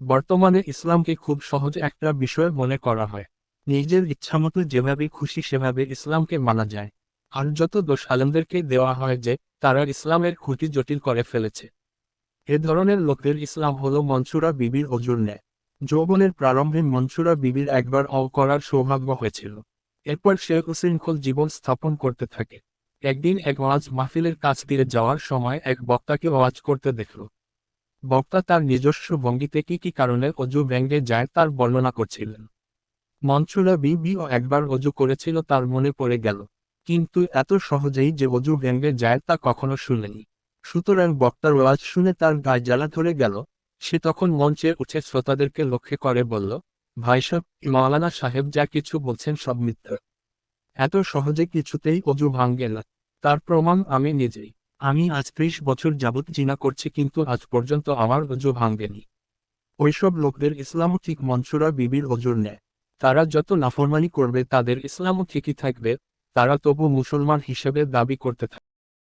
বর্তমানে ইসলামকে খুব সহজ একটা বিষয় মনে করা হয়। নিজের ইচ্ছামতো যেভাবে খুশি সেভাবে ইসলামকে মানা যায়। আর যত দোষ আলেমদেরকে দেওয়া হয় যে তারা ইসলামের খুঁটি জটিল করে ফেলেছে। এ ধরনের লোকদের ইসলাম হলো মনসুরা বিবির অজুর ন্যায়। যৌবনের প্রারম্ভে মনসুরা বিবির একবার করার সৌভাগ্য হয়েছিল। এরপর সে উশৃঙ্খল জীবন স্থাপন করতে থাকে। একদিন এক ওয়াজ মাহফিলের কাছ দিয়ে যাওয়ার সময় এক বক্তাকে ওয়াজ করতে দেখল। বক্তা তার নিজস্ব ভঙ্গিতে কি কি কারণে অজু ভেঙে যায় তার বর্ণনা করছিলেন। মনসুরা বিবিও একবার অজু করেছিল তার মনে পড়ে গেল, কিন্তু এত সহজেই যে অজু ভেঙে যায় তা কখনো শুনেনি। সুতরাং বক্তার ওয়াজ শুনে তার গায়ে জ্বালা ধরে গেল। সে তখন মঞ্চে উঠে শ্রোতাদেরকে লক্ষ্য করে বলল, ভাই সাহেব, মাওলানা সাহেব যা কিছু বলছেন সব মিথ্যা। এত সহজে কিছুতেই অজু ভাঙে না। তার প্রমাণ আমি নিজেই। আমি আজ 30 বছর যাবৎ জিনা করছি, কিন্তু আজ পর্যন্ত আমার অজু ভাঙেনি। ওইসব লোকদের ইসলামও ঠিক মনসুরা বিবির অজুর নেয়। তারা যত নাফরমানি করবে তাদের ইসলামও ঠিকই থাকবে। তারা তবু মুসলমান হিসেবে দাবি করতে থাকবে।